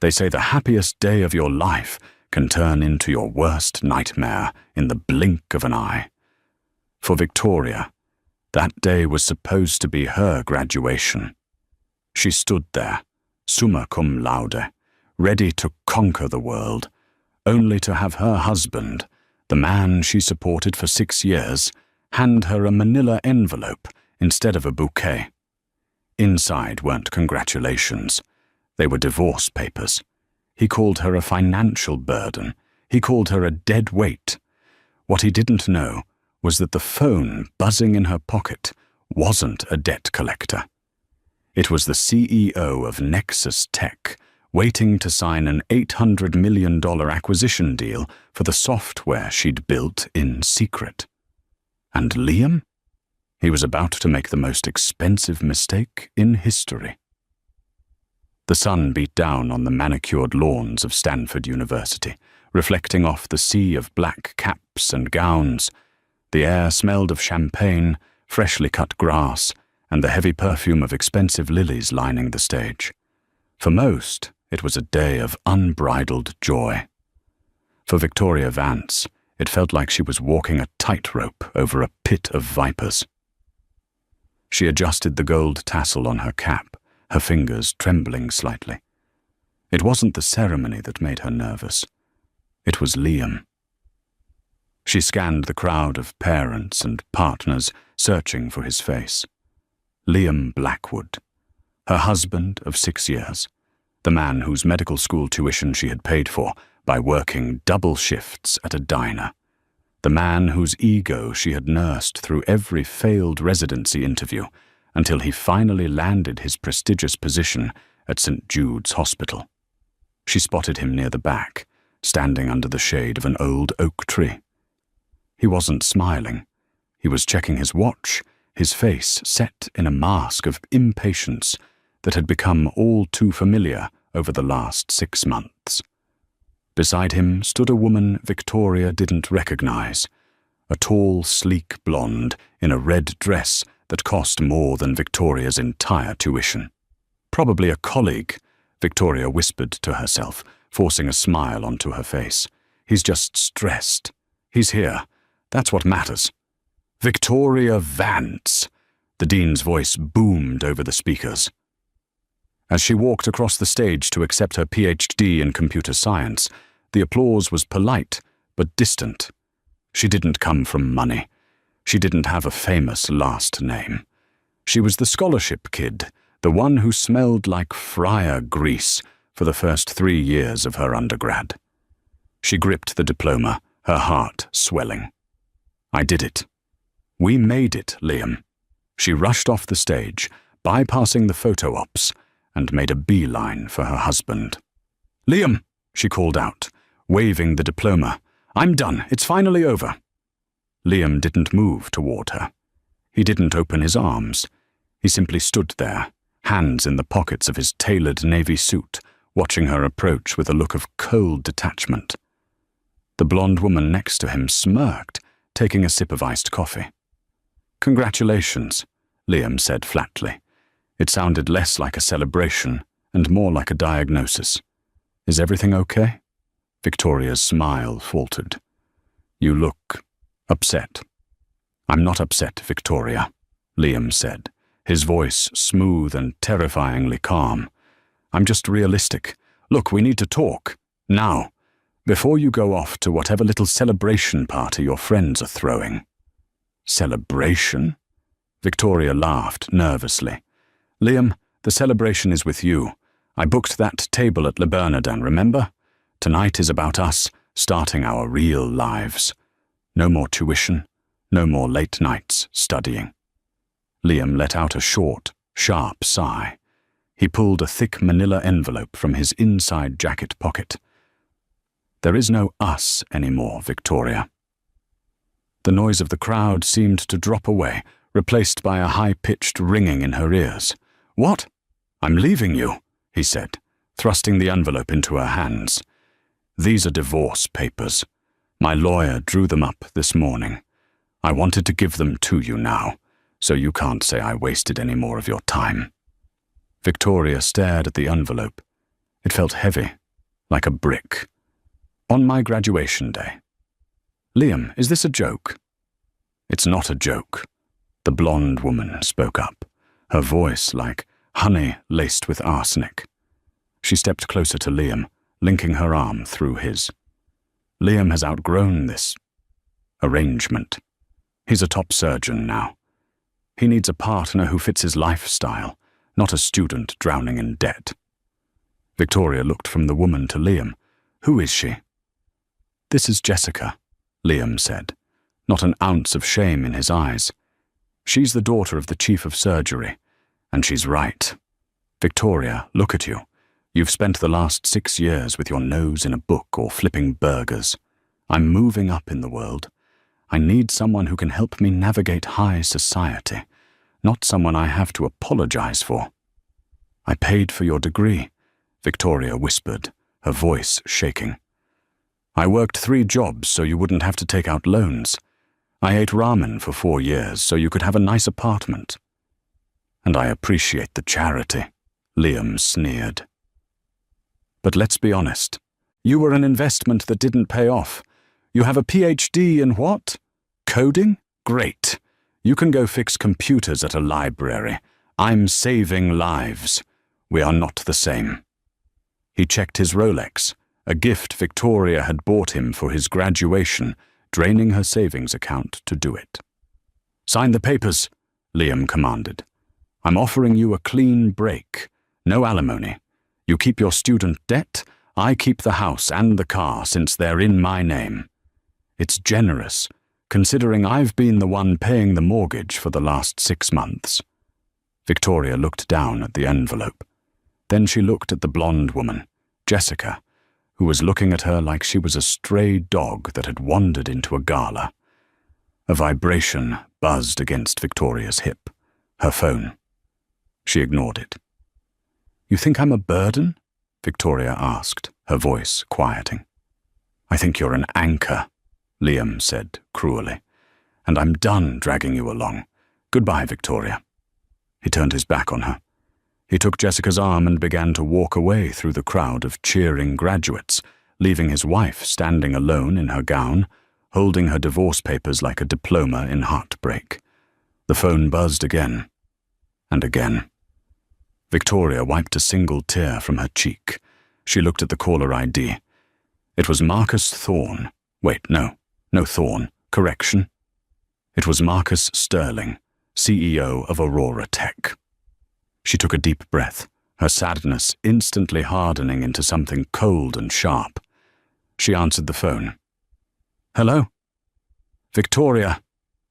They say the happiest day of your life can turn into your worst nightmare in the blink of an eye. For Victoria, that day was supposed to be her graduation. She stood there, summa cum laude, ready to conquer the world, only to have her husband, the man she supported for 6 years, hand her a manila envelope instead of a bouquet. Inside weren't congratulations. They were divorce papers. He called her a financial burden. He called her a dead weight. What he didn't know was that the phone buzzing in her pocket wasn't a debt collector. It was the CEO of Nexus Tech, waiting to sign an $800 million acquisition deal for the software she'd built in secret. And Liam? He was about to make the most expensive mistake in history. The sun beat down on the manicured lawns of Stanford University, reflecting off the sea of black caps and gowns. The air smelled of champagne, freshly cut grass, and the heavy perfume of expensive lilies lining the stage. For most, it was a day of unbridled joy. For Victoria Vance, it felt like she was walking a tightrope over a pit of vipers. She adjusted the gold tassel on her cap, her fingers trembling slightly. It wasn't the ceremony that made her nervous. It was Liam. She scanned the crowd of parents and partners searching for his face. Liam Blackwood, her husband of 6 years, the man whose medical school tuition she had paid for by working double shifts at a diner, the man whose ego she had nursed through every failed residency interview until he finally landed his prestigious position at St. Jude's Hospital. She spotted him near the back, standing under the shade of an old oak tree. He wasn't smiling. He was checking his watch, his face set in a mask of impatience that had become all too familiar over the last 6 months. Beside him stood a woman Victoria didn't recognize, a tall, sleek blonde in a red dress that cost more than Victoria's entire tuition. Probably a colleague, Victoria whispered to herself, forcing a smile onto her face. He's just stressed. He's here. That's what matters. Victoria Vance! The dean's voice boomed over the speakers. As she walked across the stage to accept her PhD in computer science, the applause was polite but distant. She didn't come from money. She didn't have a famous last name. She was the scholarship kid, the one who smelled like fryer grease for the first 3 years of her undergrad. She gripped the diploma, her heart swelling. I did it. We made it, Liam. She rushed off the stage, bypassing the photo ops, and made a beeline for her husband. Liam, she called out, waving the diploma. I'm done. It's finally over. Liam didn't move toward her. He didn't open his arms. He simply stood there, hands in the pockets of his tailored navy suit, watching her approach with a look of cold detachment. The blonde woman next to him smirked, taking a sip of iced coffee. Congratulations, Liam said flatly. It sounded less like a celebration and more like a diagnosis. Is everything okay? Victoria's smile faltered. You look upset. I'm not upset, Victoria, Liam said, his voice smooth and terrifyingly calm. I'm just realistic. Look, we need to talk. Now, before you go off to whatever little celebration party your friends are throwing. Celebration? Victoria laughed nervously. Liam, the celebration is with you. I booked that table at Le Bernardin, remember? Tonight is about us starting our real lives. No more tuition, no more late nights studying. Liam let out a short, sharp sigh. He pulled a thick manila envelope from his inside jacket pocket. There is no us anymore, Victoria. The noise of the crowd seemed to drop away, replaced by a high-pitched ringing in her ears. What? I'm leaving you, he said, thrusting the envelope into her hands. These are divorce papers. My lawyer drew them up this morning. I wanted to give them to you now, so you can't say I wasted any more of your time. Victoria stared at the envelope. It felt heavy, like a brick. On my graduation day. Liam, is this a joke? It's not a joke. The blonde woman spoke up, her voice like honey laced with arsenic. She stepped closer to Liam, linking her arm through his. Liam has outgrown this arrangement. He's a top surgeon now. He needs a partner who fits his lifestyle, not a student drowning in debt. Victoria looked from the woman to Liam. Who is she? This is Jessica, Liam said, not an ounce of shame in his eyes. She's the daughter of the chief of surgery, and she's right. Victoria, look at you. You've spent the last 6 years with your nose in a book or flipping burgers. I'm moving up in the world. I need someone who can help me navigate high society, not someone I have to apologize for. I paid for your degree, Victoria whispered, her voice shaking. I worked 3 jobs so you wouldn't have to take out loans. I ate ramen for 4 years so you could have a nice apartment. And I appreciate the charity, Liam sneered. But let's be honest. You were an investment that didn't pay off. You have a PhD in what? Coding? Great. You can go fix computers at a library. I'm saving lives. We are not the same. He checked his Rolex, a gift Victoria had bought him for his graduation, draining her savings account to do it. Sign the papers, Liam commanded. I'm offering you a clean break. No alimony. You keep your student debt, I keep the house and the car since they're in my name. It's generous, considering I've been the one paying the mortgage for the last 6 months. Victoria looked down at the envelope. Then she looked at the blonde woman, Jessica, who was looking at her like she was a stray dog that had wandered into a gala. A vibration buzzed against Victoria's hip, her phone. She ignored it. You think I'm a burden? Victoria asked, her voice quieting. I think you're an anchor, Liam said cruelly, and I'm done dragging you along. Goodbye, Victoria. He turned his back on her. He took Jessica's arm and began to walk away through the crowd of cheering graduates, leaving his wife standing alone in her gown, holding her divorce papers like a diploma in heartbreak. The phone buzzed again, and again. Victoria wiped a single tear from her cheek. She looked at the caller ID. It was Marcus Thorne. Wait, no Thorne. Correction. It was Marcus Sterling, CEO of Aurora Tech. She took a deep breath, her sadness instantly hardening into something cold and sharp. She answered the phone. Hello? Victoria.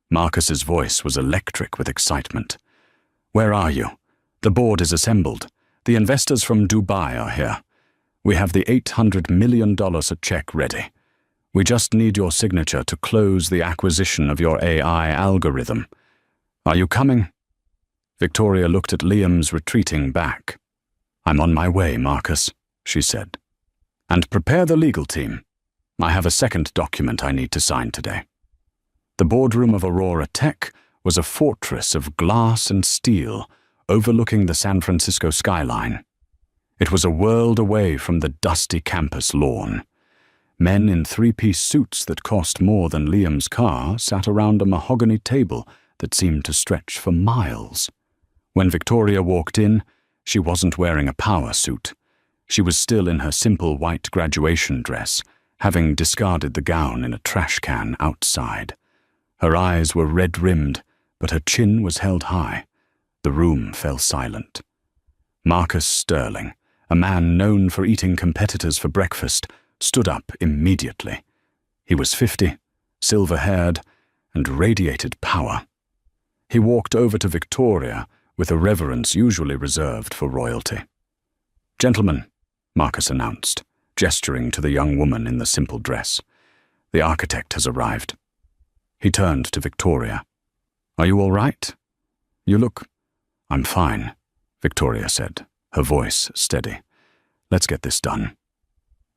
Marcus's voice was electric with excitement. Where are you? The board is assembled. The investors from Dubai are here. We have the $800 million check ready. We just need your signature to close the acquisition of your AI algorithm. Are you coming? Victoria looked at Liam's retreating back. I'm on my way, Marcus, she said. And prepare the legal team. I have a second document I need to sign today. The boardroom of Aurora Tech was a fortress of glass and steel overlooking the San Francisco skyline. It was a world away from the dusty campus lawn. Men in 3-piece suits that cost more than Liam's car sat around a mahogany table that seemed to stretch for miles. When Victoria walked in, she wasn't wearing a power suit. She was still in her simple white graduation dress, having discarded the gown in a trash can outside. Her eyes were red-rimmed, but her chin was held high. The room fell silent. Marcus Sterling, a man known for eating competitors for breakfast, stood up immediately. He was 50, silver-haired, and radiated power. He walked over to Victoria with a reverence usually reserved for royalty. Gentlemen, Marcus announced, gesturing to the young woman in the simple dress. The architect has arrived. He turned to Victoria. Are you all right? You look... I'm fine, Victoria said, her voice steady. Let's get this done.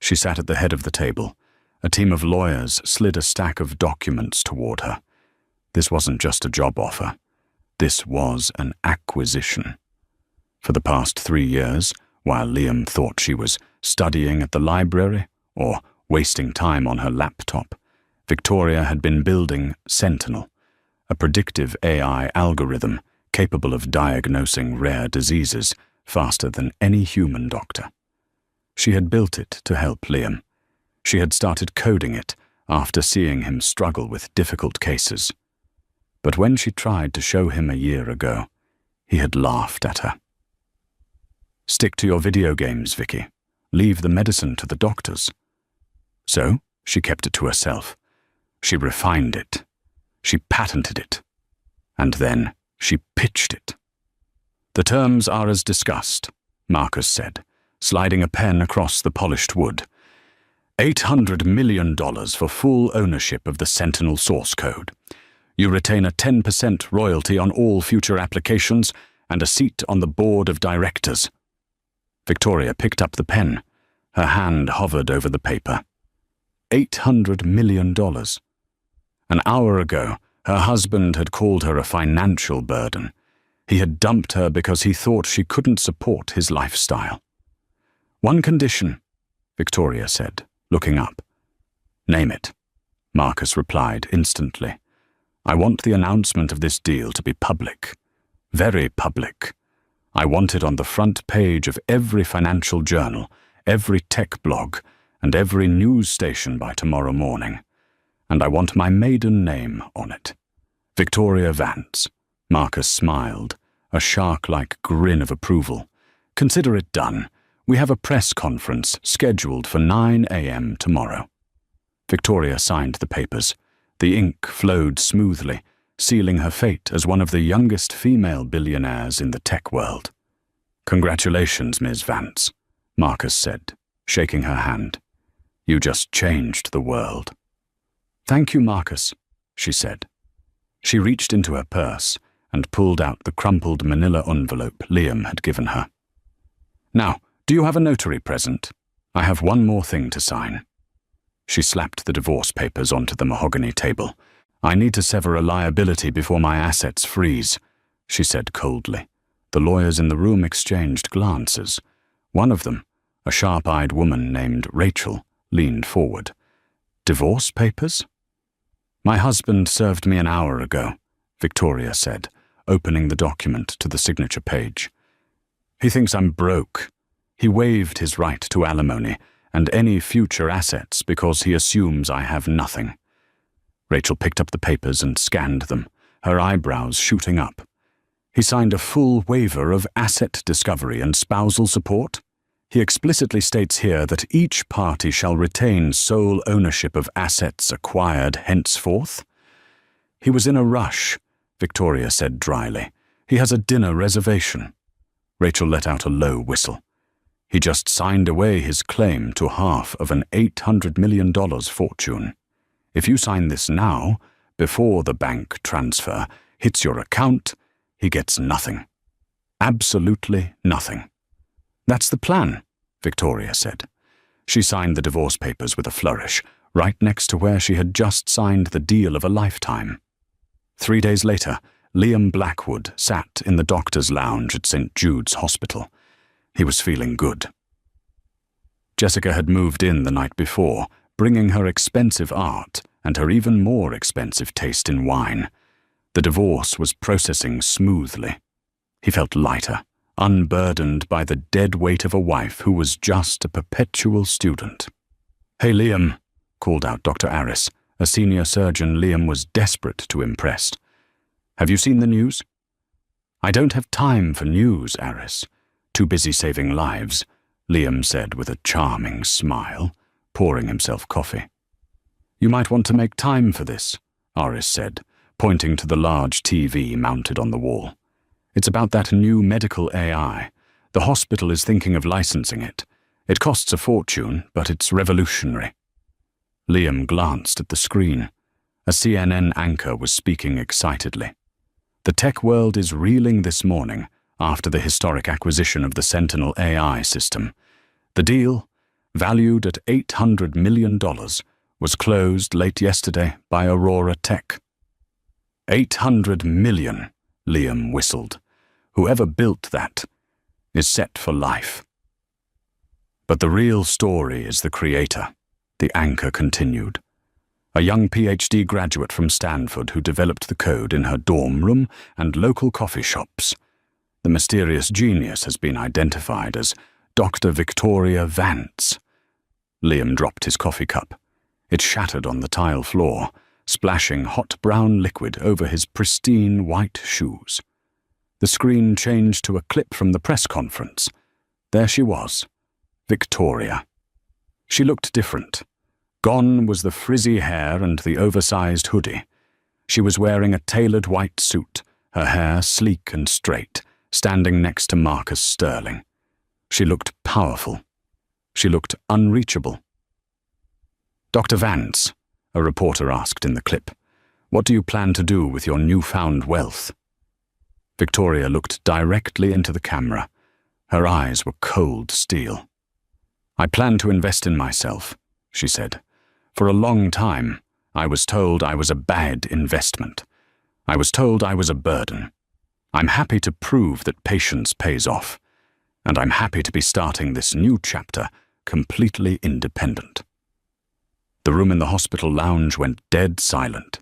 She sat at the head of the table. A team of lawyers slid a stack of documents toward her. This wasn't just a job offer. This was an acquisition. For the past 3 years, while Liam thought she was studying at the library or wasting time on her laptop, Victoria had been building Sentinel, a predictive AI algorithm capable of diagnosing rare diseases faster than any human doctor. She had built it to help Liam. She had started coding it after seeing him struggle with difficult cases. But when she tried to show him a year ago, he had laughed at her. "Stick to your video games, Vicky. Leave the medicine to the doctors." So she kept it to herself. She refined it. She patented it. And then she pitched it. "The terms are as discussed," Marcus said, sliding a pen across the polished wood. $800 million for full ownership of the Sentinel source code. You retain a 10% royalty on all future applications and a seat on the board of directors. Victoria picked up the pen. Her hand hovered over the paper. $800 million. An hour ago, her husband had called her a financial burden. He had dumped her because he thought she couldn't support his lifestyle. "One condition," Victoria said, looking up. "Name it," Marcus replied instantly. "I want the announcement of this deal to be public. Very public. I want it on the front page of every financial journal, every tech blog, and every news station by tomorrow morning. And I want my maiden name on it. Victoria Vance." Marcus smiled, a shark-like grin of approval. "Consider it done. We have a press conference scheduled for 9 a.m. tomorrow." Victoria signed the papers. The ink flowed smoothly, sealing her fate as one of the youngest female billionaires in the tech world. "Congratulations, Ms. Vance," Marcus said, shaking her hand. "You just changed the world." "Thank you, Marcus," she said. She reached into her purse and pulled out the crumpled manila envelope Liam had given her. "Now, do you have a notary present? I have one more thing to sign." She slapped the divorce papers onto the mahogany table. "I need to sever a liability before my assets freeze," she said coldly. The lawyers in the room exchanged glances. One of them, a sharp-eyed woman named Rachel, leaned forward. "Divorce papers?" "My husband served me an hour ago," Victoria said, opening the document to the signature page. "He thinks I'm broke. He waived his right to alimony and any future assets because he assumes I have nothing." Rachel picked up the papers and scanned them, her eyebrows shooting up. "He signed a full waiver of asset discovery and spousal support? He explicitly states here that each party shall retain sole ownership of assets acquired henceforth?" "He was in a rush," Victoria said dryly. "He has a dinner reservation." Rachel let out a low whistle. "He just signed away his claim to half of an $800 million fortune. If you sign this now, before the bank transfer hits your account, he gets nothing. Absolutely nothing." "That's the plan," Victoria said. She signed the divorce papers with a flourish, right next to where she had just signed the deal of a lifetime. 3 days later, Liam Blackwood sat in the doctor's lounge at St. Jude's Hospital. He was feeling good. Jessica had moved in the night before, bringing her expensive art and her even more expensive taste in wine. The divorce was processing smoothly. He felt lighter, unburdened by the dead weight of a wife who was just a perpetual student. "Hey, Liam," called out Dr. Aris, a senior surgeon Liam was desperate to impress. "Have you seen the news?" "I don't have time for news, Aris. Too busy saving lives," Liam said with a charming smile, pouring himself coffee. "You might want to make time for this," Aris said, pointing to the large TV mounted on the wall. "It's about that new medical AI. The hospital is thinking of licensing it. It costs a fortune, but it's revolutionary." Liam glanced at the screen. A CNN anchor was speaking excitedly. "The tech world is reeling this morning after the historic acquisition of the Sentinel AI system. The deal, valued at $800 million, was closed late yesterday by Aurora Tech." $800 million, Liam whistled. "Whoever built that is set for life." But the real story is the creator, the anchor continued. A young PhD graduate from Stanford who developed the code in her dorm room and local coffee shops. The mysterious genius has been identified as Dr. Victoria Vance. Liam dropped his coffee cup. It shattered on the tile floor, splashing hot brown liquid over his pristine white shoes. The screen changed to a clip from the press conference. There she was, Victoria. She looked different. Gone was the frizzy hair and the oversized hoodie. She was wearing a tailored white suit, her hair sleek and straight, standing next to Marcus Sterling. She looked powerful. She looked unreachable. "Dr. Vance," a reporter asked in the clip, "what do you plan to do with your newfound wealth?" Victoria looked directly into the camera. Her eyes were cold steel. "I plan to invest in myself," she said. "For a long time, I was told I was a bad investment. I was told I was a burden. I'm happy to prove that patience pays off, and I'm happy to be starting this new chapter completely independent." The room in the hospital lounge went dead silent.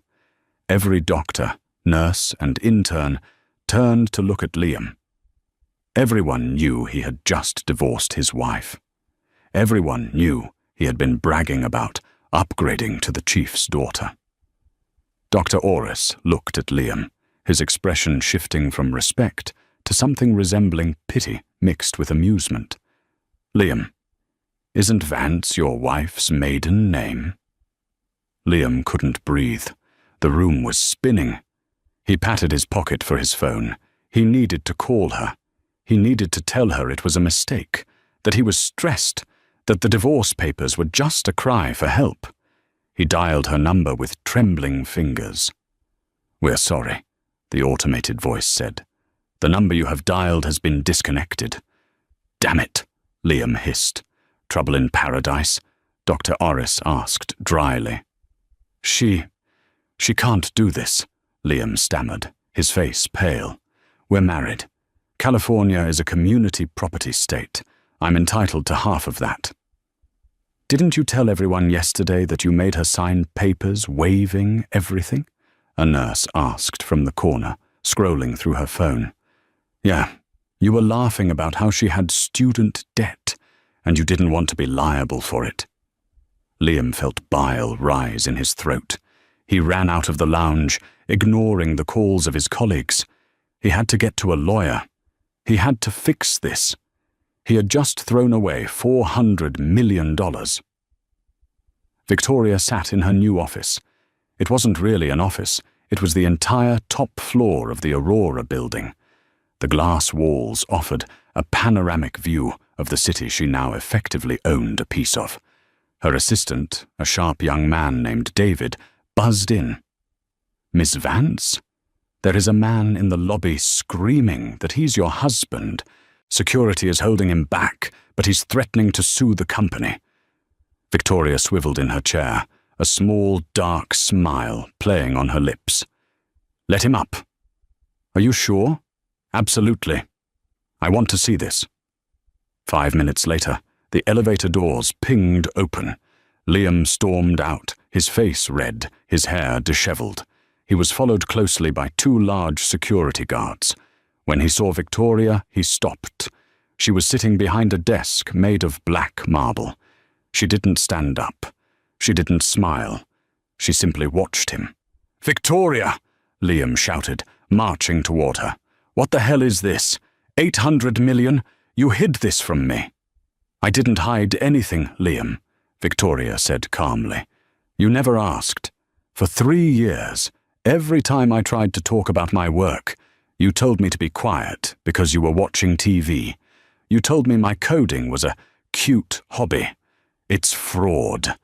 Every doctor, nurse, and intern turned to look at Liam. Everyone knew he had just divorced his wife. Everyone knew he had been bragging about upgrading to the chief's daughter. Dr. Orris looked at Liam, his expression shifting from respect to something resembling pity mixed with amusement. "Liam, isn't Vance your wife's maiden name?" Liam couldn't breathe. The room was spinning. He patted his pocket for his phone. He needed to call her. He needed to tell her it was a mistake, that he was stressed, that the divorce papers were just a cry for help. He dialed her number with trembling fingers. "We're sorry," the automated voice said. "The number you have dialed has been disconnected." "Damn it," Liam hissed. "Trouble in paradise?" Dr. Orris asked dryly. She can't do this," Liam stammered, his face pale. "We're married. California is a community property state. I'm entitled to half of that." "Didn't you tell everyone yesterday that you made her sign papers waiving everything?" a nurse asked from the corner, scrolling through her phone. "Yeah, you were laughing about how she had student debt, and you didn't want to be liable for it." Liam felt bile rise in his throat. He ran out of the lounge, ignoring the calls of his colleagues. He had to get to a lawyer. He had to fix this. He had just thrown away $400 million. Victoria sat in her new office. It wasn't really an office. It was the entire top floor of the Aurora building. The glass walls offered a panoramic view of the city she now effectively owned a piece of. Her assistant, a sharp young man named David, buzzed in. "Miss Vance? There is a man in the lobby screaming that he's your husband. Security is holding him back, but he's threatening to sue the company." Victoria swiveled in her chair, a small, dark smile playing on her lips. "Let him up." "Are you sure?" "Absolutely. I want to see this." 5 minutes later, the elevator doors pinged open. Liam stormed out, his face red, his hair disheveled. He was followed closely by 2 large security guards. When he saw Victoria, he stopped. She was sitting behind a desk made of black marble. She didn't stand up. She didn't smile. She simply watched him. "Victoria!" Liam shouted, marching toward her. "What the hell is this? 800 million? You hid this from me." "I didn't hide anything, Liam," Victoria said calmly. "You never asked. For 3 years, every time I tried to talk about my work, you told me to be quiet because you were watching TV. You told me my coding was a cute hobby. It's fraud."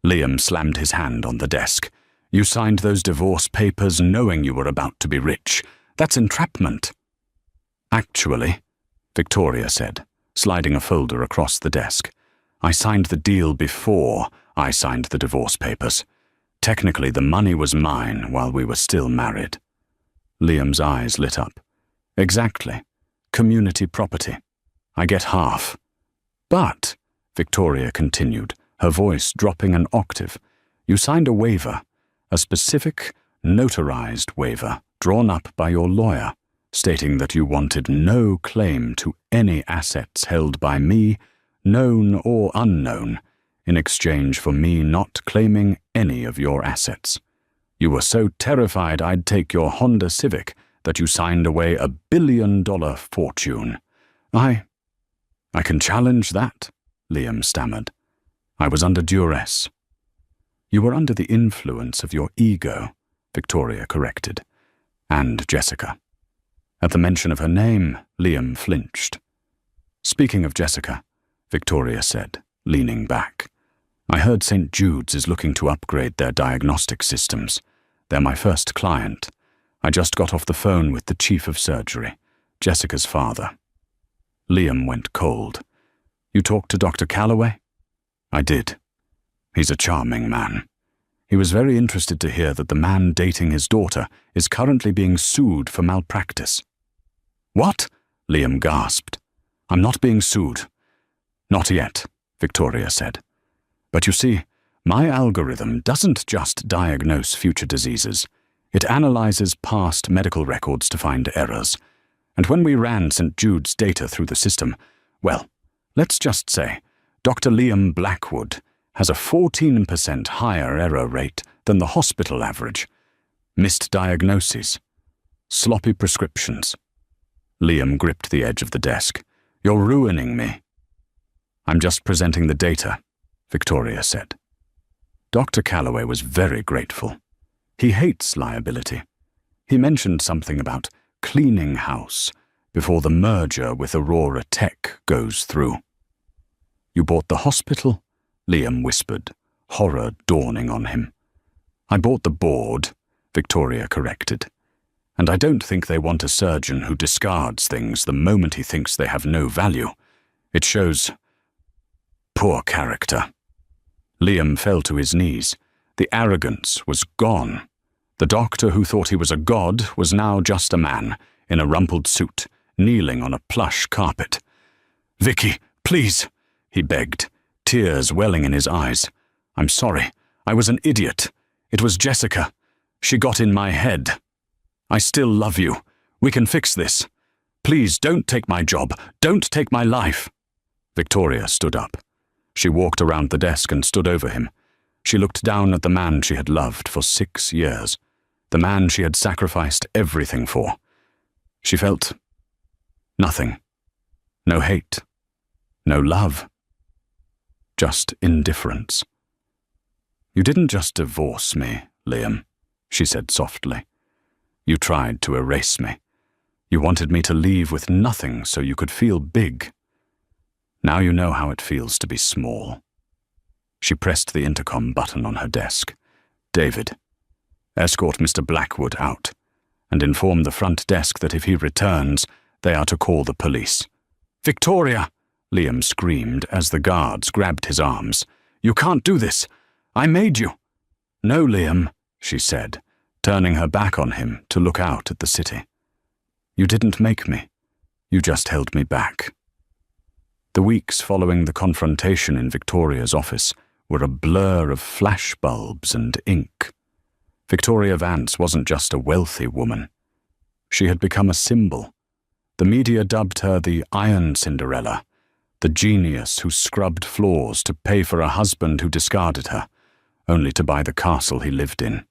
Liam slammed his hand on the desk. "You signed those divorce papers knowing you were about to be rich. That's entrapment." "Actually," Victoria said, sliding a folder across the desk, "I signed the deal before I signed the divorce papers. Technically, the money was mine while we were still married." Liam's eyes lit up. "Exactly. Community property. I get half." "But," Victoria continued, her voice dropping an octave. You signed a waiver, a specific, notarized waiver drawn up by your lawyer, stating that you wanted no claim to any assets held by me, known or unknown, in exchange for me not claiming any of your assets. You were so terrified I'd take your Honda Civic that you signed away $1 billion fortune. I can challenge that, Liam stammered. I was under duress. You were under the influence of your ego, Victoria corrected, and Jessica. At the mention of her name, Liam flinched. Speaking of Jessica, Victoria said, leaning back, I heard St. Jude's is looking to upgrade their diagnostic systems. They're my first client. I just got off the phone with the chief of surgery, Jessica's father. Liam went cold. You talked to Dr. Calloway? I did. He's a charming man. He was very interested to hear that the man dating his daughter is currently being sued for malpractice. What? Liam gasped. I'm not being sued. Not yet, Victoria said. But you see, my algorithm doesn't just diagnose future diseases. It analyzes past medical records to find errors. And when we ran St. Jude's data through the system, well, let's just say Dr. Liam Blackwood has a 14% higher error rate than the hospital average. Missed diagnoses. Sloppy prescriptions. Liam gripped the edge of the desk. You're ruining me. I'm just presenting the data, Victoria said. Dr. Calloway was very grateful. He hates liability. He mentioned something about cleaning house before the merger with Aurora Tech goes through. You bought the hospital? Liam whispered, horror dawning on him. I bought the board, Victoria corrected. And I don't think they want a surgeon who discards things the moment he thinks they have no value. It shows poor character. Liam fell to his knees. The arrogance was gone. The doctor who thought he was a god was now just a man, in a rumpled suit, kneeling on a plush carpet. Vicky, please, he begged, tears welling in his eyes. I'm sorry. I was an idiot. It was Jessica. She got in my head. I still love you. We can fix this. Please don't take my job. Don't take my life. Victoria stood up. She walked around the desk and stood over him. She looked down at the man she had loved for 6 years, the man she had sacrificed everything for. She felt nothing. No hate. No love. Just indifference. You didn't just divorce me, Liam, she said softly. You tried to erase me. You wanted me to leave with nothing so you could feel big. Now you know how it feels to be small. She pressed the intercom button on her desk. David, escort Mr. Blackwood out, and inform the front desk that if he returns, they are to call the police. Victoria, Liam screamed as the guards grabbed his arms. You can't do this. I made you. No, Liam, she said, turning her back on him to look out at the city. You didn't make me. You just held me back. The weeks following the confrontation in Victoria's office were a blur of flashbulbs and ink. Victoria Vance wasn't just a wealthy woman. She had become a symbol. The media dubbed her the Iron Cinderella, the genius who scrubbed floors to pay for a husband who discarded her, only to buy the castle he lived in.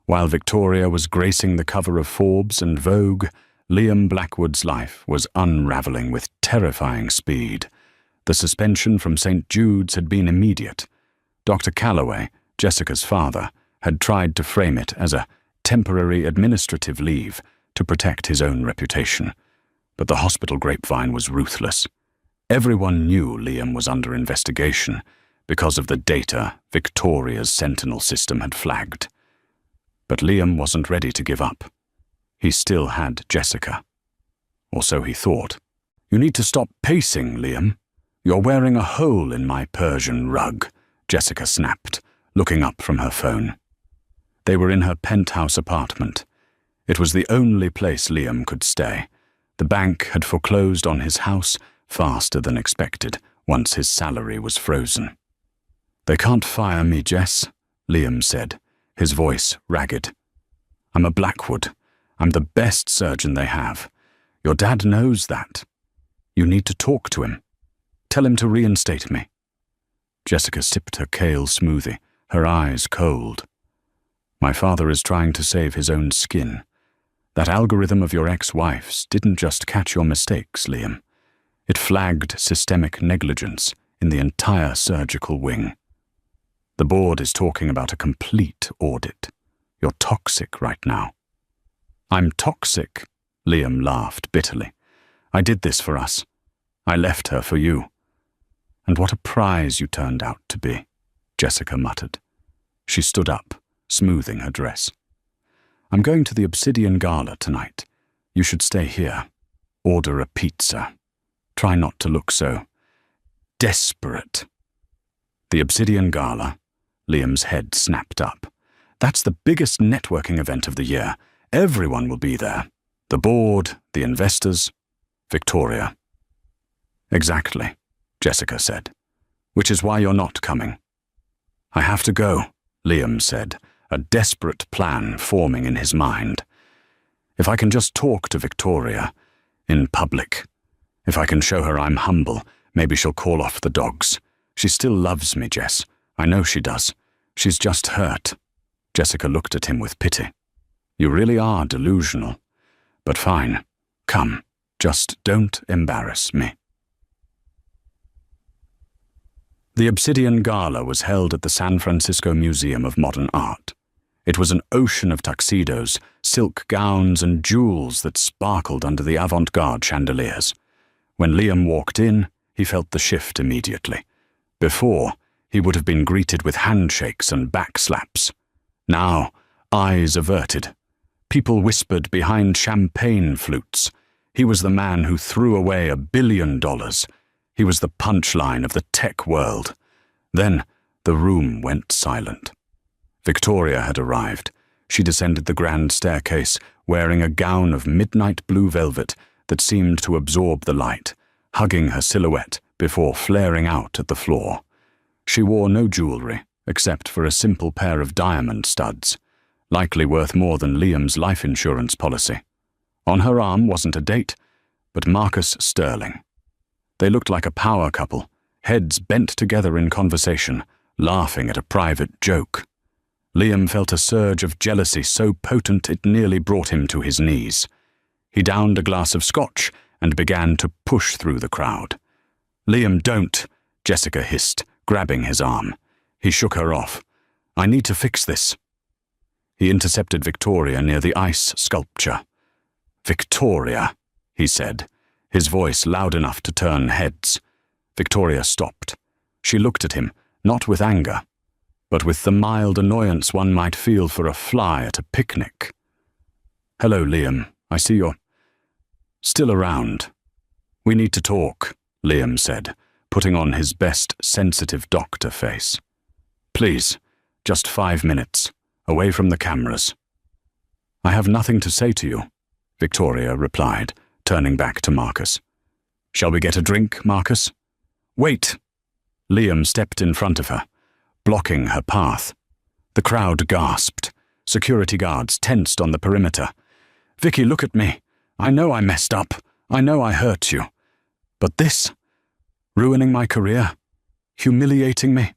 While Victoria was gracing the cover of Forbes and Vogue, Liam Blackwood's life was unraveling with terrifying speed. The suspension from St. Jude's had been immediate. Dr. Calloway, Jessica's father, had tried to frame it as a temporary administrative leave to protect his own reputation. But the hospital grapevine was ruthless. Everyone knew Liam was under investigation because of the data Victoria's Sentinel system had flagged. But Liam wasn't ready to give up. He still had Jessica. Or so he thought. You need to stop pacing, Liam. You're wearing a hole in my Persian rug, Jessica snapped, looking up from her phone. They were in her penthouse apartment. It was the only place Liam could stay. The bank had foreclosed on his house faster than expected, once his salary was frozen. "They can't fire me, Jess," Liam said, his voice ragged. "I'm a Blackwood. I'm the best surgeon they have. Your dad knows that. You need to talk to him. Tell him to reinstate me." Jessica sipped her kale smoothie, her eyes cold. "My father is trying to save his own skin. That algorithm of your ex-wife's didn't just catch your mistakes, Liam. It flagged systemic negligence in the entire surgical wing. The board is talking about a complete audit. You're toxic right now." "I'm toxic," Liam laughed bitterly. "I did this for us. I left her for you. And what a prize you turned out to be," Jessica muttered. She stood up, smoothing her dress. "I'm going to the Obsidian Gala tonight. You should stay here. Order a pizza. Try not to look so desperate." "The Obsidian Gala?" Liam's head snapped up. "That's the biggest networking event of the year. Everyone will be there. The board, the investors, Victoria." "Exactly," Jessica said. "Which is why you're not coming." "I have to go," Liam said, a desperate plan forming in his mind. "If I can just talk to Victoria, in public. If I can show her I'm humble, maybe she'll call off the dogs. She still loves me, Jess. I know she does. She's just hurt." Jessica looked at him with pity. "You really are delusional. But fine. Come. Just don't embarrass me." The Obsidian Gala was held at the San Francisco Museum of Modern Art. It was an ocean of tuxedos, silk gowns, and jewels that sparkled under the avant-garde chandeliers. When Liam walked in, he felt the shift immediately. Before, he would have been greeted with handshakes and backslaps. Now, eyes averted. People whispered behind champagne flutes. He was the man who threw away $1 billion. He was the punchline of the tech world. Then, the room went silent. Victoria had arrived. She descended the grand staircase, wearing a gown of midnight blue velvet that seemed to absorb the light, hugging her silhouette before flaring out at the floor. She wore no jewelry, except for a simple pair of diamond studs, likely worth more than Liam's life insurance policy. On her arm wasn't a date, but Marcus Sterling. They looked like a power couple, heads bent together in conversation, laughing at a private joke. Liam felt a surge of jealousy so potent it nearly brought him to his knees. He downed a glass of scotch and began to push through the crowd. "Liam, don't," Jessica hissed, grabbing his arm. He shook her off. "I need to fix this." He intercepted Victoria near the ice sculpture. "Victoria," he said, his voice loud enough to turn heads. Victoria stopped. She looked at him, not with anger, but with the mild annoyance one might feel for a fly at a picnic. "Hello, Liam. I see you're still around." "We need to talk," Liam said, putting on his best sensitive doctor face. "Please, just 5 minutes, away from the cameras." "I have nothing to say to you," Victoria replied, turning back to Marcus. "Shall we get a drink, Marcus?" "Wait!" Liam stepped in front of her, blocking her path. The crowd gasped. Security guards tensed on the perimeter. "Vicky, look at me. I know I messed up. I know I hurt you. But this, ruining my career, humiliating me,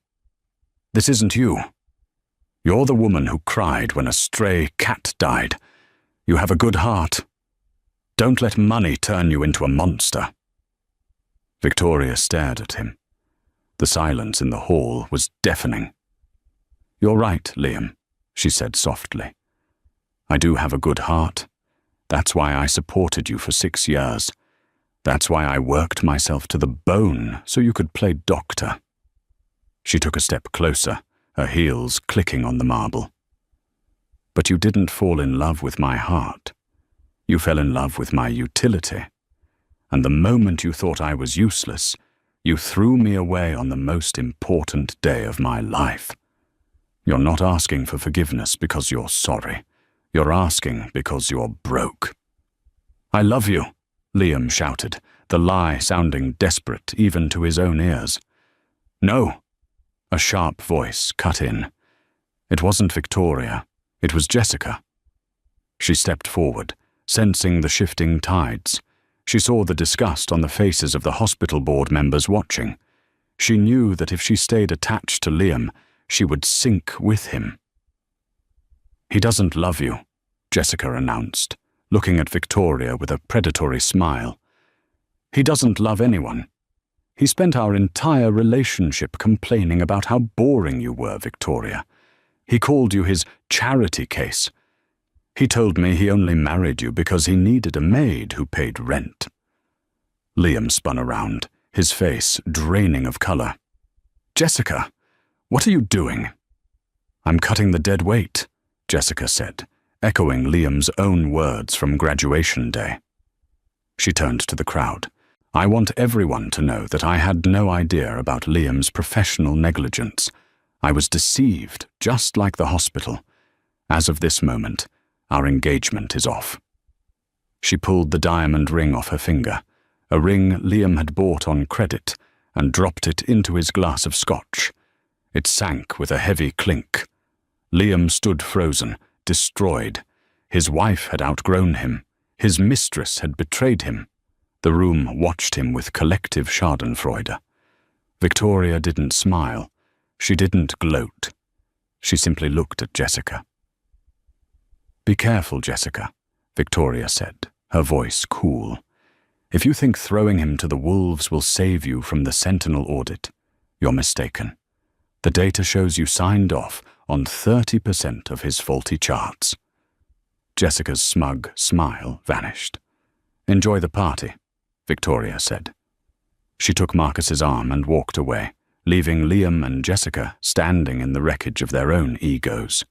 this isn't you. You're the woman who cried when a stray cat died. You have a good heart. Don't let money turn you into a monster." Victoria stared at him. The silence in the hall was deafening. "You're right, Liam," she said softly. "I do have a good heart. That's why I supported you for 6 years. That's why I worked myself to the bone so you could play doctor." She took a step closer, her heels clicking on the marble. "But you didn't fall in love with my heart. You fell in love with my utility. And the moment you thought I was useless, you threw me away on the most important day of my life. You're not asking for forgiveness because you're sorry. You're asking because you're broke." "I love you," Liam shouted, the lie sounding desperate even to his own ears. "No!" A sharp voice cut in. It wasn't Victoria, it was Jessica. She stepped forward, sensing the shifting tides. She saw the disgust on the faces of the hospital board members watching. She knew that if she stayed attached to Liam, she would sink with him. "He doesn't love you," Jessica announced, looking at Victoria with a predatory smile. "He doesn't love anyone. He spent our entire relationship complaining about how boring you were, Victoria. He called you his charity case. He told me he only married you because he needed a maid who paid rent." Liam spun around, his face draining of color. "Jessica, what are you doing?" "I'm cutting the dead weight," Jessica said, echoing Liam's own words from graduation day. She turned to the crowd. "I want everyone to know that I had no idea about Liam's professional negligence. I was deceived, just like the hospital. As of this moment, our engagement is off." She pulled the diamond ring off her finger, a ring Liam had bought on credit, and dropped it into his glass of scotch. It sank with a heavy clink. Liam stood frozen, destroyed. His wife had outgrown him. His mistress had betrayed him. The room watched him with collective schadenfreude. Victoria didn't smile. She didn't gloat. She simply looked at Jessica. "Be careful, Jessica," Victoria said, her voice cool. "If you think throwing him to the wolves will save you from the Sentinel audit, you're mistaken. The data shows you signed off on 30% of his faulty charts." Jessica's smug smile vanished. "Enjoy the party," Victoria said. She took Marcus's arm and walked away, leaving Liam and Jessica standing in the wreckage of their own egos.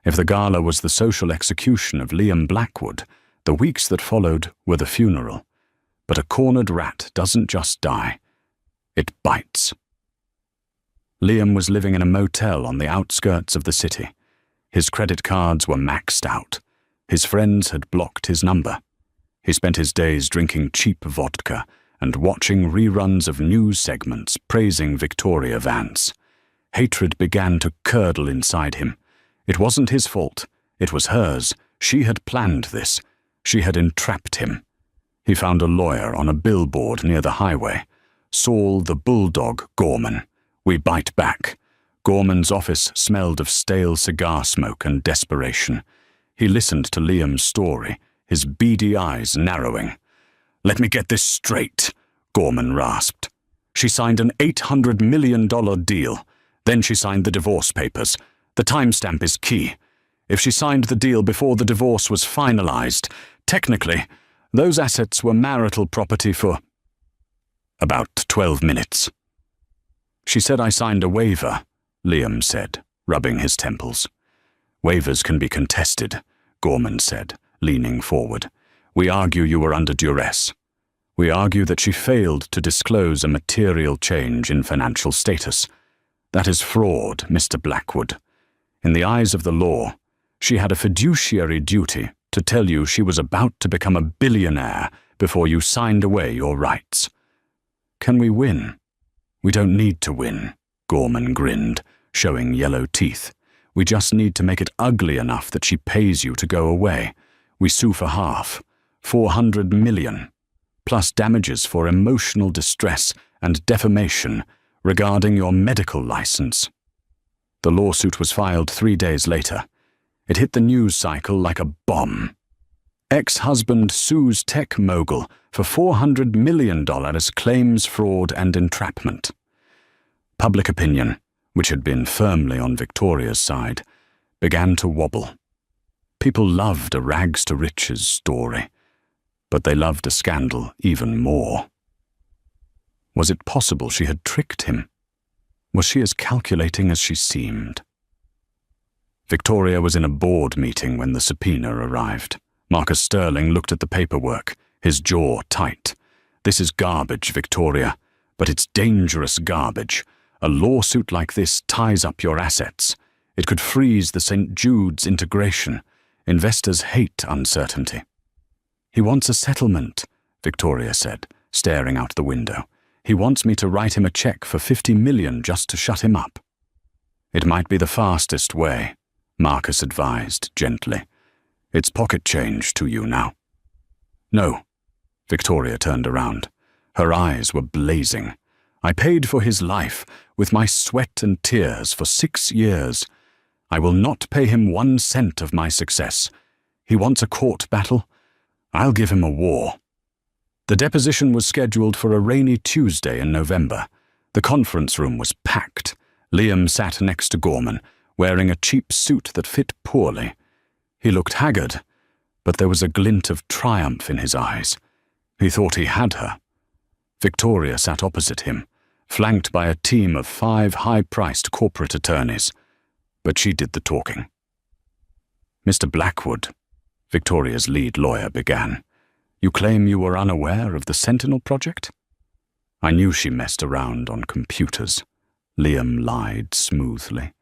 If the gala was the social execution of Liam Blackwood, the weeks that followed were the funeral. But a cornered rat doesn't just die. It bites. Liam was living in a motel on the outskirts of the city. His credit cards were maxed out. His friends had blocked his number. He spent his days drinking cheap vodka and watching reruns of news segments praising Victoria Vance. Hatred began to curdle inside him. It wasn't his fault. It was hers. She had planned this. She had entrapped him. He found a lawyer on a billboard near the highway. "Saul the Bulldog Gorman. We bite back." Gorman's office smelled of stale cigar smoke and desperation. He listened to Liam's story, his beady eyes narrowing. "Let me get this straight," Gorman rasped. "She signed an $800 million deal. Then she signed the divorce papers. The timestamp is key. If she signed the deal before the divorce was finalized, technically, those assets were marital property for about 12 minutes. She said I signed a waiver," Liam said, rubbing his temples. "Waivers can be contested," Gorman said, leaning forward. "We argue you were under duress. We argue that she failed to disclose a material change in financial status. That is fraud, Mr. Blackwood. In the eyes of the law, she had a fiduciary duty to tell you she was about to become a billionaire before you signed away your rights. Can we win?" "We don't need to win," Gorman grinned, showing yellow teeth. "We just need to make it ugly enough that she pays you to go away. We sue for half, 400 million, plus damages for emotional distress and defamation regarding your medical license." The lawsuit was filed 3 days later. It hit the news cycle like a bomb. Ex-husband sues tech mogul for $400 million claims fraud and entrapment. Public opinion, which had been firmly on Victoria's side, began to wobble. People loved a rags-to-riches story, but they loved a scandal even more. Was it possible she had tricked him? Was she as calculating as she seemed? Victoria was in a board meeting when the subpoena arrived. Marcus Sterling looked at the paperwork, his jaw tight. "This is garbage, Victoria, but it's dangerous garbage. A lawsuit like this ties up your assets. It could freeze the St. Jude's integration. Investors hate uncertainty." "He wants a settlement," Victoria said, staring out the window. "He wants me to write him a check for 50 million just to shut him up." "It might be the fastest way," Marcus advised gently. "It's pocket change to you now." "No." Victoria turned around. Her eyes were blazing. "I paid for his life with my sweat and tears for 6 years. I will not pay him 1 cent of my success. He wants a court battle. I'll give him a war." The deposition was scheduled for a rainy Tuesday in November. The conference room was packed. Liam sat next to Gorman, wearing a cheap suit that fit poorly. He looked haggard, but there was a glint of triumph in his eyes. He thought he had her. Victoria sat opposite him, flanked by a team of 5 high-priced corporate attorneys. But she did the talking. "Mr. Blackwood," Victoria's lead lawyer began, "you claim you were unaware of the Sentinel project?" "I knew she messed around on computers," Liam lied smoothly.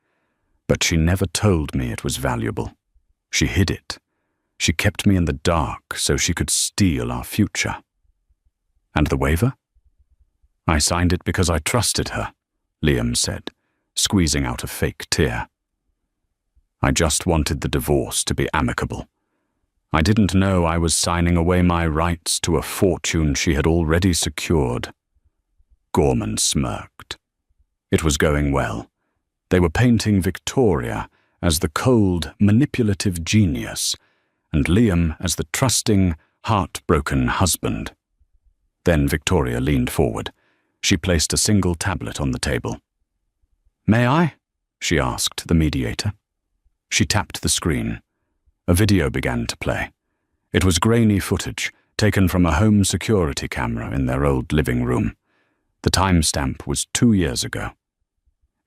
"But she never told me it was valuable. She hid it. She kept me in the dark so she could steal our future." "And the waiver?" "I signed it because I trusted her," Liam said, squeezing out a fake tear. "I just wanted the divorce to be amicable. I didn't know I was signing away my rights to a fortune she had already secured." Gorman smirked. It was going well. They were painting Victoria as the cold, manipulative genius, and Liam as the trusting, heartbroken husband. Then Victoria leaned forward. She placed a single tablet on the table. "May I?" she asked the mediator. She tapped the screen. A video began to play. It was grainy footage, taken from a home security camera in their old living room. The timestamp was 2 years ago.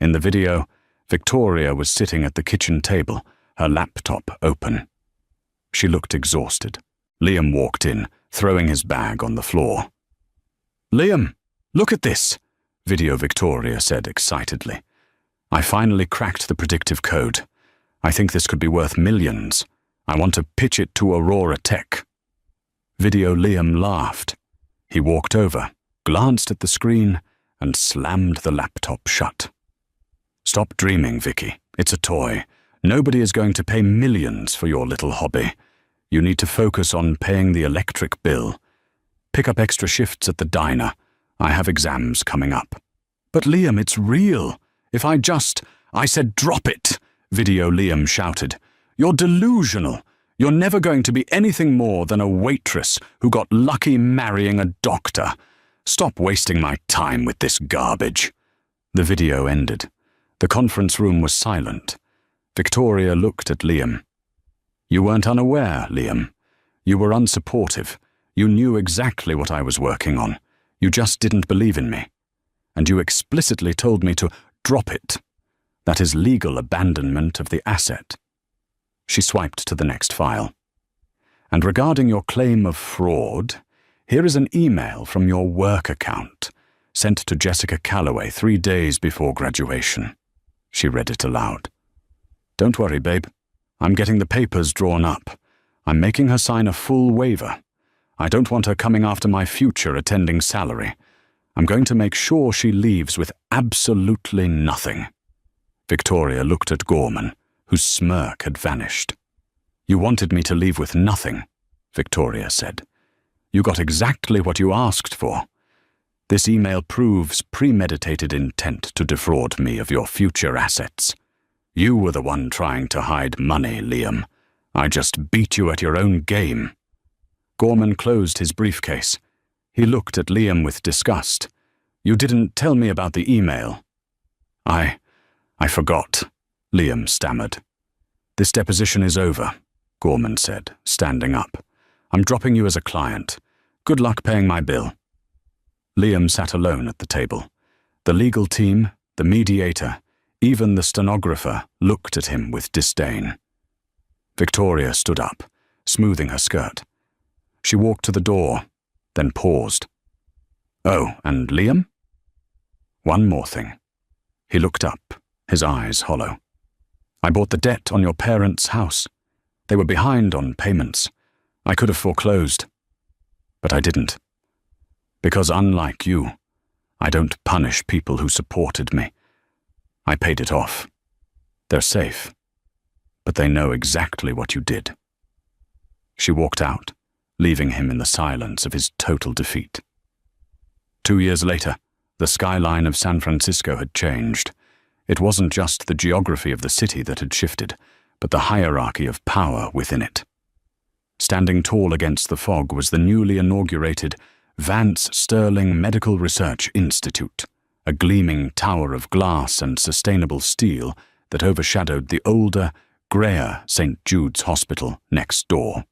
In the video, Victoria was sitting at the kitchen table, her laptop open. She looked exhausted. Liam walked in, throwing his bag on the floor. "Liam, look at this," Video Victoria said excitedly. "I finally cracked the predictive code. I think this could be worth millions. I want to pitch it to Aurora Tech." Video Liam laughed. He walked over, glanced at the screen, and slammed the laptop shut. "Stop dreaming, Vicky. It's a toy. Nobody is going to pay millions for your little hobby. You need to focus on paying the electric bill. Pick up extra shifts at the diner. I have exams coming up." "But Liam, it's real. If I said drop it," Video Liam shouted. "You're delusional. You're never going to be anything more than a waitress who got lucky marrying a doctor. Stop wasting my time with this garbage." The video ended. The conference room was silent. Victoria looked at Liam. "You weren't unaware, Liam. You were unsupportive. You knew exactly what I was working on. You just didn't believe in me. And you explicitly told me to drop it. That is legal abandonment of the asset." She swiped to the next file. "And regarding your claim of fraud, here is an email from your work account, sent to Jessica Calloway 3 days before graduation." She read it aloud. "Don't worry, babe. I'm getting the papers drawn up. I'm making her sign a full waiver. I don't want her coming after my future attending salary. I'm going to make sure she leaves with absolutely nothing." Victoria looked at Gorman, whose smirk had vanished. "You wanted me to leave with nothing," Victoria said. "You got exactly what you asked for. This email proves premeditated intent to defraud me of your future assets. You were the one trying to hide money, Liam. I just beat you at your own game." Gorman closed his briefcase. He looked at Liam with disgust. "You didn't tell me about the email." I forgot," Liam stammered. "This deposition is over," Gorman said, standing up. "I'm dropping you as a client. Good luck paying my bill." Liam sat alone at the table. The legal team, the mediator, even the stenographer looked at him with disdain. Victoria stood up, smoothing her skirt. She walked to the door, then paused. "Oh, and Liam?" "One more thing." He looked up, his eyes hollow. "I bought the debt on your parents' house. They were behind on payments. I could have foreclosed, but I didn't." Because unlike you, I don't punish people who supported me. I paid it off. They're safe, but they know exactly what you did." She walked out, leaving him in the silence of his total defeat. 2 years later, the skyline of San Francisco had changed. It wasn't just the geography of the city that had shifted, but the hierarchy of power within it. Standing tall against the fog was the newly inaugurated Vance Sterling Medical Research Institute, a gleaming tower of glass and sustainable steel that overshadowed the older, greyer St. Jude's Hospital next door.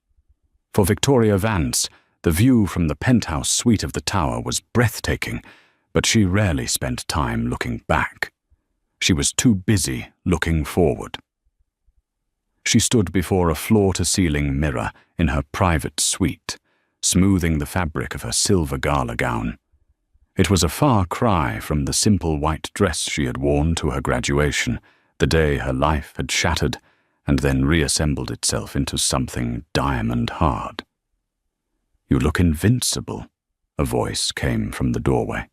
For Victoria Vance, the view from the penthouse suite of the tower was breathtaking, but she rarely spent time looking back. She was too busy looking forward. She stood before a floor-to-ceiling mirror in her private suite, smoothing the fabric of her silver gala gown. It was a far cry from the simple white dress she had worn to her graduation, the day her life had shattered and then reassembled itself into something diamond-hard. "You look invincible," a voice came from the doorway.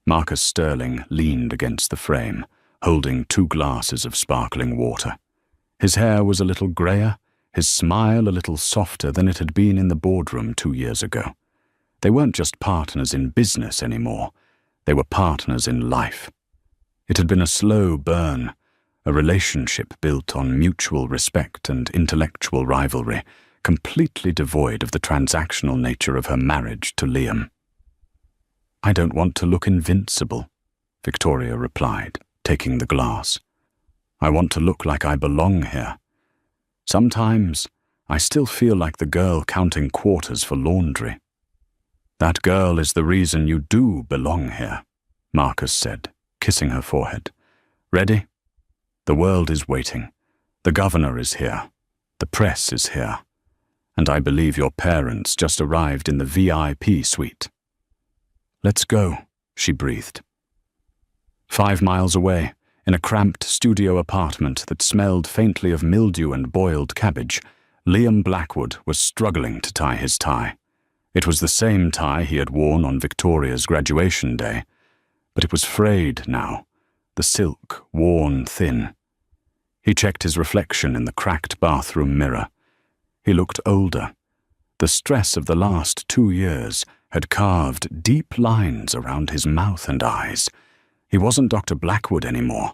Marcus Sterling leaned against the frame, holding 2 glasses of sparkling water. His hair was a little greyer, his smile a little softer than it had been in the boardroom 2 years ago. They weren't just partners in business anymore. They were partners in life. It had been a slow burn, a relationship built on mutual respect and intellectual rivalry, completely devoid of the transactional nature of her marriage to Liam. "I don't want to look invincible," Victoria replied, taking the glass. "I want to look like I belong here. Sometimes I still feel like the girl counting quarters for laundry." "That girl is the reason you do belong here," Marcus said, kissing her forehead. "Ready? The world is waiting. The governor is here. The press is here. And I believe your parents just arrived in the VIP suite." "Let's go," she breathed. 5 miles away, in a cramped studio apartment that smelled faintly of mildew and boiled cabbage, Liam Blackwood was struggling to tie his tie. It was the same tie he had worn on Victoria's graduation day, but it was frayed now, the silk worn thin. He checked his reflection in the cracked bathroom mirror. He looked older. The stress of the last 2 years had carved deep lines around his mouth and eyes. He wasn't Dr. Blackwood anymore.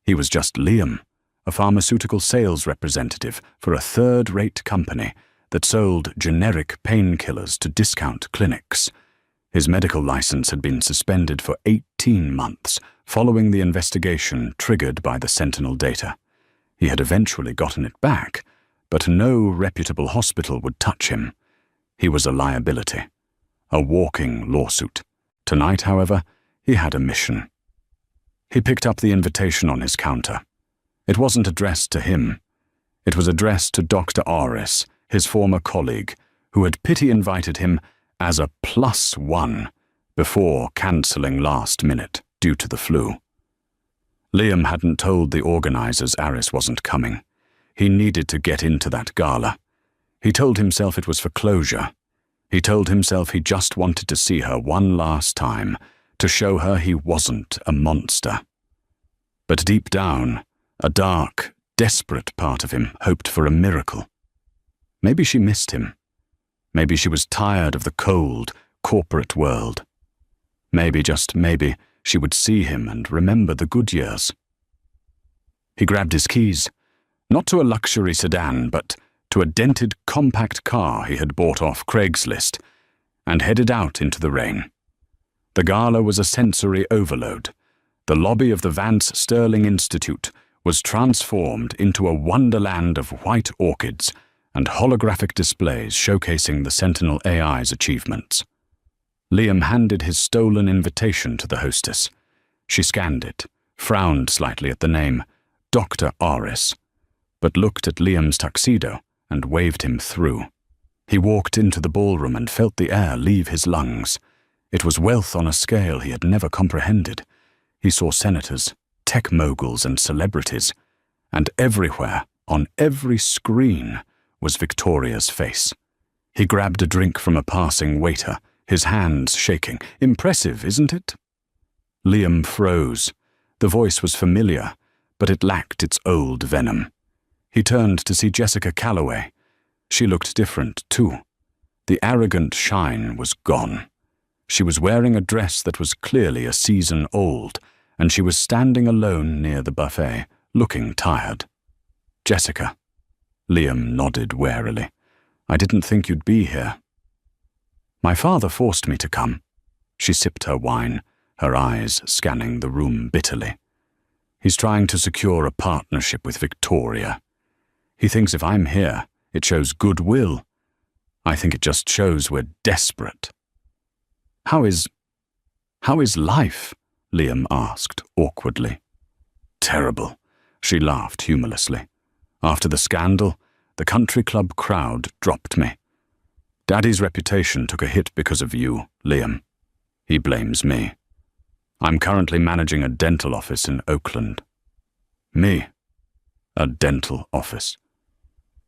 He was just Liam, a pharmaceutical sales representative for a third-rate company that sold generic painkillers to discount clinics. His medical license had been suspended for 18 months following the investigation triggered by the Sentinel data. He had eventually gotten it back, but no reputable hospital would touch him. He was a liability, a walking lawsuit. Tonight, however, he had a mission. He picked up the invitation on his counter. It wasn't addressed to him. It was addressed to Dr. Aris, his former colleague, who had pity-invited him as a +1 before cancelling last minute due to the flu. Liam hadn't told the organizers Aris wasn't coming. He needed to get into that gala. He told himself it was for closure. He told himself he just wanted to see her one last time, to show her he wasn't a monster. But deep down, a dark, desperate part of him hoped for a miracle. Maybe she missed him. Maybe she was tired of the cold, corporate world. Maybe, just maybe, she would see him and remember the good years. He grabbed his keys, not to a luxury sedan, but to a dented compact car he had bought off Craigslist, and headed out into the rain. The gala was a sensory overload. The lobby of the Vance Sterling Institute was transformed into a wonderland of white orchids and holographic displays showcasing the Sentinel AI's achievements. Liam handed his stolen invitation to the hostess. She scanned it, frowned slightly at the name, Dr. Aris, but looked at Liam's tuxedo and waved him through. He walked into the ballroom and felt the air leave his lungs. It was wealth on a scale he had never comprehended. He saw senators, tech moguls and celebrities, and everywhere, on every screen, was Victoria's face. He grabbed a drink from a passing waiter, his hands shaking. "Impressive, isn't it?" Liam froze. The voice was familiar, but it lacked its old venom. He turned to see Jessica Calloway. She looked different, too. The arrogant shine was gone. She was wearing a dress that was clearly a season old, and she was standing alone near the buffet, looking tired. "Jessica." Liam nodded warily. "I didn't think you'd be here." "My father forced me to come." She sipped her wine, her eyes scanning the room bitterly. "He's trying to secure a partnership with Victoria. He thinks if I'm here, it shows goodwill. I think it just shows we're desperate." How is life?" Liam asked awkwardly. "Terrible," she laughed humorlessly. "After the scandal, the country club crowd dropped me. Daddy's reputation took a hit because of you, Liam. He blames me. I'm currently managing a dental office in Oakland." "Me? A dental office?"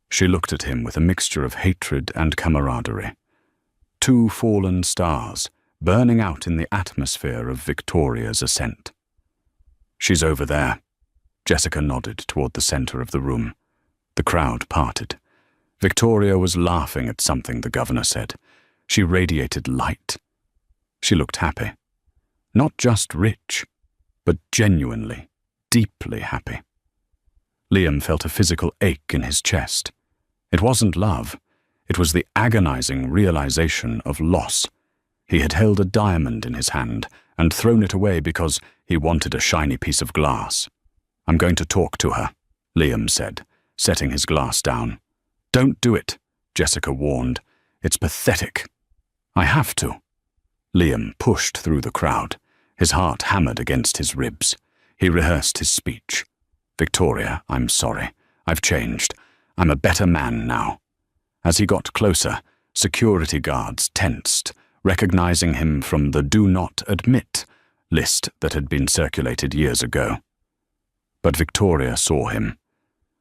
She looked at him with a mixture of hatred and camaraderie. Two fallen stars, burning out in the atmosphere of Victoria's ascent. "She's over there." Jessica nodded toward the center of the room. The crowd parted. Victoria was laughing at something the governor said. She radiated light. She looked happy. Not just rich, but genuinely, deeply happy. Liam felt a physical ache in his chest. It wasn't love. It was the agonizing realization of loss. He had held a diamond in his hand and thrown it away because he wanted a shiny piece of glass. "I'm going to talk to her," Liam said, setting his glass down. "Don't do it," Jessica warned. "It's pathetic." "I have to." Liam pushed through the crowd. His heart hammered against his ribs. He rehearsed his speech. "Victoria, I'm sorry. I've changed. I'm a better man now." As he got closer, security guards tensed, recognizing him from the "Do Not Admit" list that had been circulated years ago. But Victoria saw him.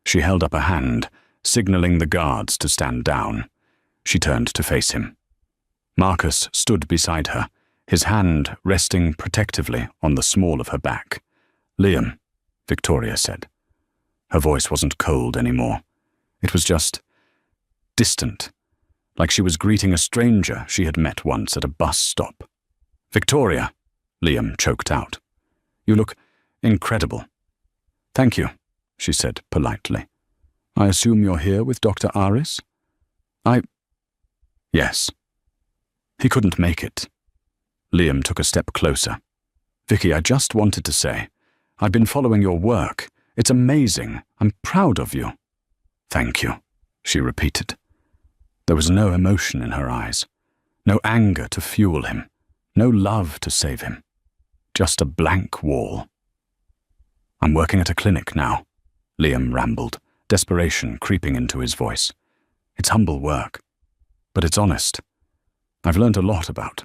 She held up a hand, signaling the guards to stand down. She turned to face him. Marcus stood beside her, his hand resting protectively on the small of her back. "Liam," Victoria said. Her voice wasn't cold anymore. It was just distant, like she was greeting a stranger she had met once at a bus stop. "Victoria," Liam choked out. "You look incredible." "Thank you," she said politely. "I assume you're here with Dr. Aris?" Yes." He couldn't make it. Liam took a step closer. "Vicky, I just wanted to say, I've been following your work. It's amazing. I'm proud of you." "Thank you," she repeated. There was no emotion in her eyes, no anger to fuel him, no love to save him, just a blank wall. "I'm working at a clinic now," Liam rambled, desperation creeping into his voice. "It's humble work, but it's honest. I've learned a lot about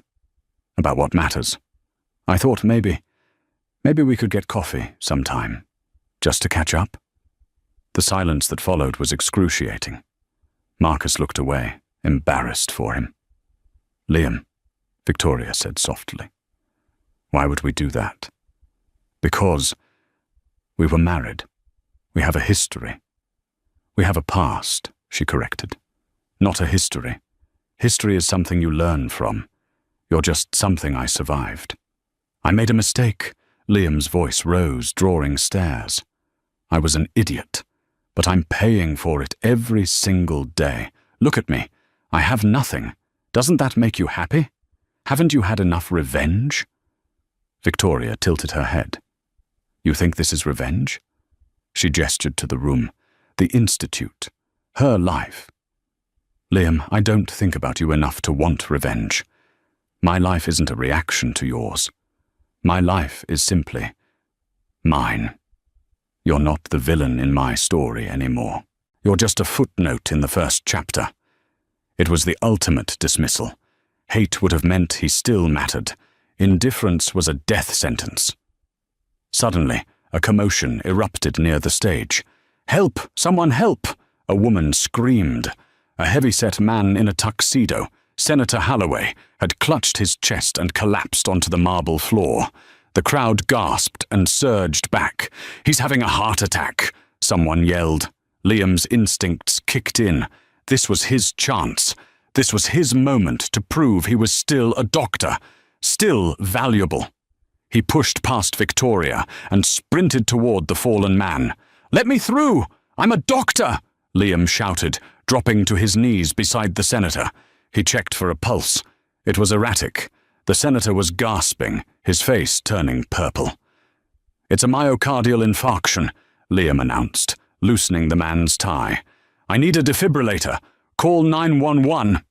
what matters. I thought maybe we could get coffee sometime, just to catch up." The silence that followed was excruciating. Marcus looked away, embarrassed for him. "Liam," Victoria said softly. "Why would we do that?" "Because we were married. We have a history. We have a past," she corrected. "Not a history. History is something you learn from. You're just something I survived." "I made a mistake." Liam's voice rose, drawing stares. "I was an idiot, but I'm paying for it every single day. Look at me. I have nothing. Doesn't that make you happy? Haven't you had enough revenge?" Victoria tilted her head. "You think this is revenge?" She gestured to the room. "The Institute. Her life." "Liam, I don't think about you enough to want revenge. My life isn't a reaction to yours. My life is simply mine. You're not the villain in my story anymore. You're just a footnote in the first chapter. It was the ultimate dismissal. Hate would have meant he still mattered. Indifference was a death sentence." Suddenly, a commotion erupted near the stage. "Help! Someone help!" a woman screamed. A heavy-set man in a tuxedo, Senator Holloway had clutched his chest and collapsed onto the marble floor. The crowd gasped and surged back. "He's having a heart attack," someone yelled. Liam's instincts kicked in. This was his chance. This was his moment to prove he was still a doctor, still valuable. He pushed past Victoria and sprinted toward the fallen man. "Let me through! I'm a doctor!" Liam shouted, dropping to his knees beside the senator. He checked for a pulse. It was erratic. The senator was gasping, his face turning purple. "It's a myocardial infarction," Liam announced, loosening the man's tie. "I need a defibrillator. Call 911.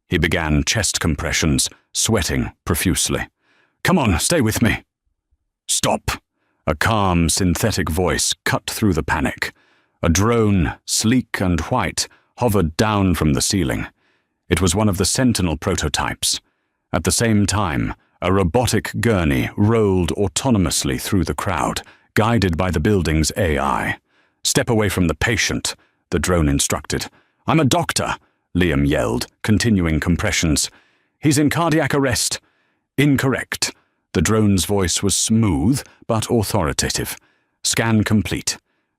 He began chest compressions, sweating profusely. "Come on, stay with me." "Stop." A calm, synthetic voice cut through the panic. A drone, sleek and white, hovered down from the ceiling. It was one of the Sentinel prototypes. At the same time, a robotic gurney rolled autonomously through the crowd, guided by the building's AI. "Step away from the patient," the drone instructed. "I'm a doctor," Liam yelled, continuing compressions. "He's in cardiac arrest." "Incorrect." The drone's voice was smooth but authoritative. "Scan complete.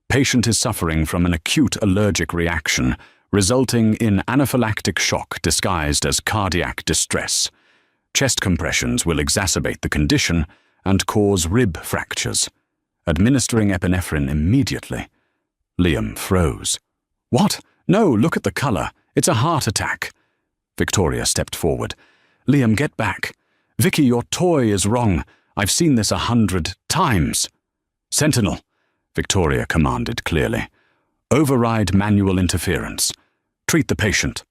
Patient is suffering from an acute allergic reaction, resulting in anaphylactic shock disguised as cardiac distress. Chest compressions will exacerbate the condition and cause rib fractures. Administering epinephrine immediately." Liam froze. "What? No, look at the color. It's a heart attack." Victoria stepped forward. "Liam, get back. Vicky, your toy is wrong. I've seen this 100 times." "Sentinel," Victoria commanded clearly. "Override manual interference. Treat the patient."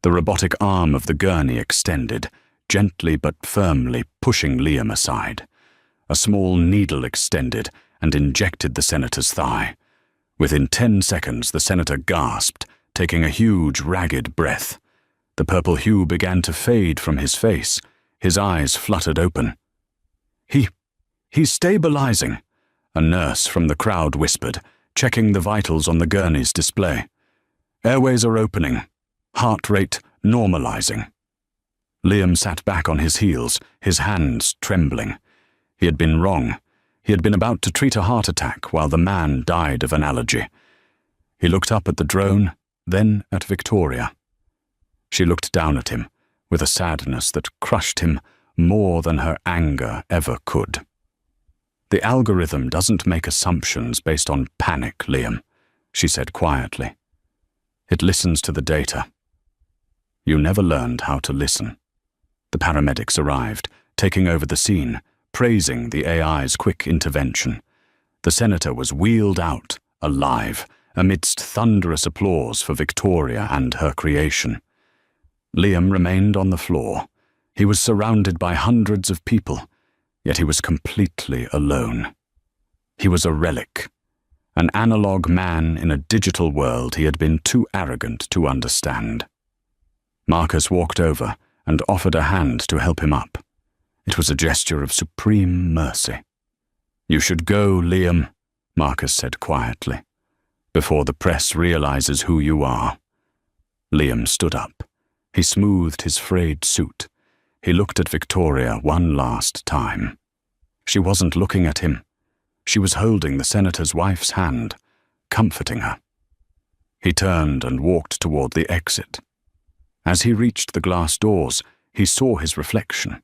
The robotic arm of the gurney extended, gently but firmly pushing Liam aside. A small needle extended and injected the senator's thigh. Within 10 seconds, the senator gasped, taking a huge, ragged breath. The purple hue began to fade from his face. His eyes fluttered open. He's stabilizing," a nurse from the crowd whispered, checking the vitals on the gurney's display. "Airways are opening. Heart rate normalizing." Liam sat back on his heels, his hands trembling. He had been wrong. He had been about to treat a heart attack while the man died of an allergy. He looked up at the drone, then at Victoria. She looked down at him, with a sadness that crushed him more than her anger ever could. "The algorithm doesn't make assumptions based on panic, Liam," she said quietly. "It listens to the data. You never learned how to listen." The paramedics arrived, taking over the scene, praising the AI's quick intervention. The senator was wheeled out, alive, amidst thunderous applause for Victoria and her creation. Liam remained on the floor. He was surrounded by hundreds of people, yet he was completely alone. He was a relic, an analog man in a digital world he had been too arrogant to understand. Marcus walked over and offered a hand to help him up. It was a gesture of supreme mercy. "You should go, Liam," Marcus said quietly, "before the press realizes who you are." Liam stood up. He smoothed his frayed suit. He looked at Victoria one last time. She wasn't looking at him. She was holding the senator's wife's hand, comforting her. He turned and walked toward the exit. As he reached the glass doors, he saw his reflection.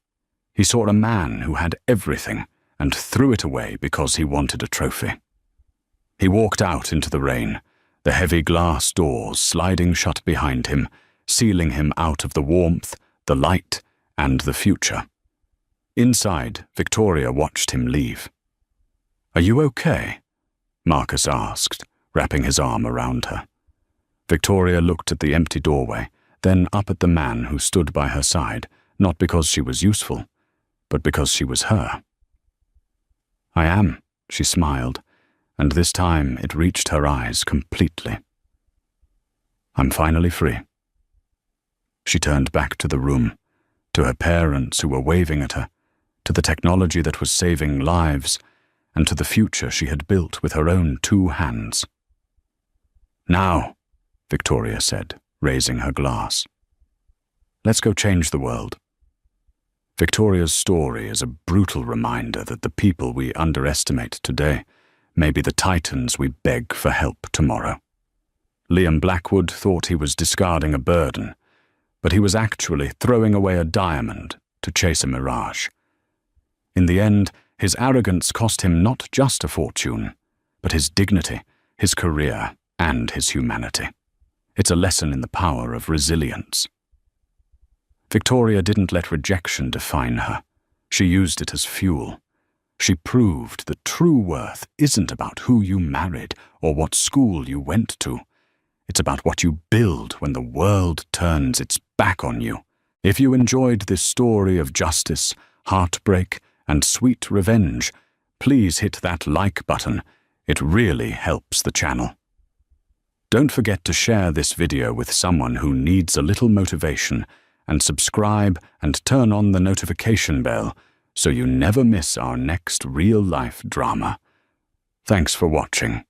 He saw a man who had everything and threw it away because he wanted a trophy. He walked out into the rain, the heavy glass doors sliding shut behind him, sealing him out of the warmth, the light, and the future. Inside, Victoria watched him leave. "Are you okay?" Marcus asked, wrapping his arm around her. Victoria looked at the empty doorway, then up at the man who stood by her side, not because she was useful, but because she was her. "I am," she smiled, and this time it reached her eyes completely. "I'm finally free." She turned back to the room, to her parents who were waving at her, to the technology that was saving lives, and to the future she had built with her own 2 hands. "Now," Victoria said, raising her glass. Let's go change the world. Victoria's story is a brutal reminder that the people we underestimate today may be the titans we beg for help tomorrow. Liam Blackwood thought he was discarding a burden, but he was actually throwing away a diamond to chase a mirage. In the end, his arrogance cost him not just a fortune, but his dignity, his career, and his humanity. It's a lesson in the power of resilience. Victoria didn't let rejection define her. She used it as fuel. She proved that true worth isn't about who you married or what school you went to. It's about what you build when the world turns its back on you. If you enjoyed this story of justice, heartbreak, and sweet revenge, please hit that like button. It really helps the channel. Don't forget to share this video with someone who needs a little motivation, and subscribe and turn on the notification bell so you never miss our next real-life drama. Thanks for watching.